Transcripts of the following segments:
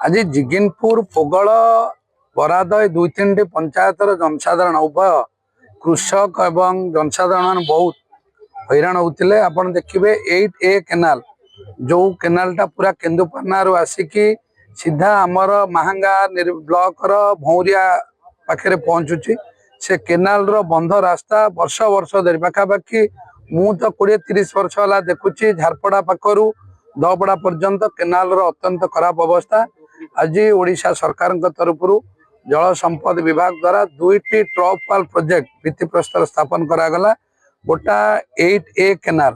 आज जिगिनपुर पोगल बराद दुई तीन पंचायतर जनसाधारण उभय कृषक एवं जनसाधारण बहुत हैरान होते। आपड़ देखिए 8A केनाल जो केनालटा पूरा केन्दुपाना आसिकी सीधा आमर महांगा ब्लॉक भौरिया पाखे पहुंचुची। से केनाल बंध रास्ता वर्ष वर्ष धरी पाखापाखि मु तो 20-30 वर्ष है देखुची झारपड़ा पाखर दपड़ा पर्यंत केनाल अत्यंत खराब अवस्था। आज ओडिशा सरकार तरफ जल संपद विभाग द्वारा 2टी ट्रप वाल प्रोजेक्ट भित्तिप्रस्तर स्थापन करागला। गोटा 8A केनाल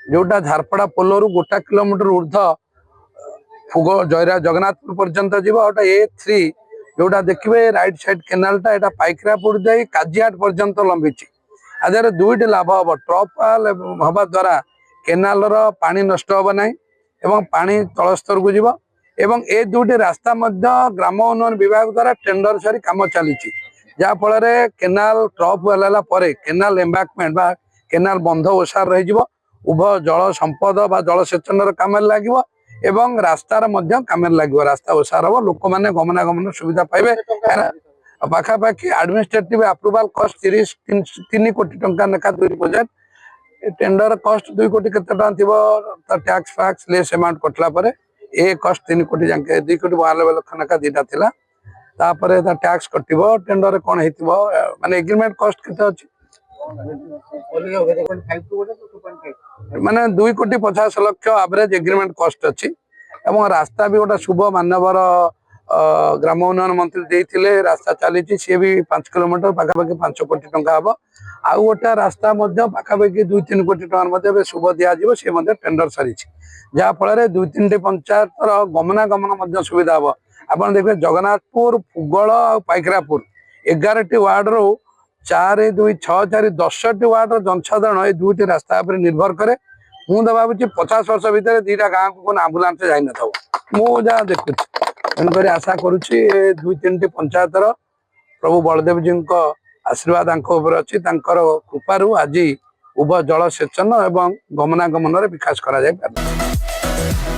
जोटा झारपड़ा पोलू 1 किलोमीटर ऊर्ध फुग जयरा जगन्नाथपुर पर्यंत जीव। A3 जोटा देखिए राइट साइड केनालटा एटा पाइकरापुर जाई काजियाट पर्यंत लंबी। आधार 2टी लाभ हम ट्रप वाल हवा द्वारा केनाल पानी नष्ट हम ना एवं पानी तलस्तर को जीव एवं ए 2टी रास्ता ग्राम उन्नयन विभाग द्वारा टेंडर सारी काम चली जहाँफल केनाल ट्रप वाला केनाल एम्बाकमेंट बा केनाल बंध ओसार रही उभय जल संपद बा जलसेचन काम लगे एवं रास्तार काम लगे। रास्ता ओसार हम लोक मैंने गमनागमन सुविधा पाइबे। पाखापाखि एडमिनिस्ट्रेटिव अप्रूवाल कस्ट 3 कोटी टंका लेखा 2 प्रोजेक्ट टेंडर कस्ट 2 कोटी केते थी टैक्स फैक्स लेस अमाउंट कटला परे ए कस्ट 3 कोटी जाके 2 कोटी 92 लाख लेखा दीटा थिला। तापर टैक्स कटिबो टेंडर कौन हेतिबो माने एग्रीमेंट कस्ट केते अछि माने 2 कोटी 50 लाख एवरेज एग्रीमेंट कस्ट अछि। एवं रास्ता भी गोटा शुभ मानवर ग्राम उन्नयन मंत्री देते रास्ता चली सी भी 5 किलोमीटर पाखापाखि 5 कोटी टंका हम आउ गोटा रास्ता पाखापाखि 2-3 कोटी टकर शुभ दिज्व सी टेंडर सारी जहाँफल 2-3टी पंचायतर गमनागमन सुविधा हम। आप देखिए जगन्नाथपुर फुगल और पाइकरापुर 11टी वार्ड रू 4, 2, 6, 4, 10टी वार्ड जनसाधारण ये 2टी रास्ता निर्भर करे। मुझे भावी 50 वर्ष भितर 2टा गाँव को आम्बुलांस जाई न था मुझे देखुची तेणुक आशा करुच्ची 2-3टी पंचायतर प्रभु बलदेव जी आशीर्वाद अच्छी कृपारू आज उभय जलसेचन एवं गमनागमन विकास करा जाय पारे।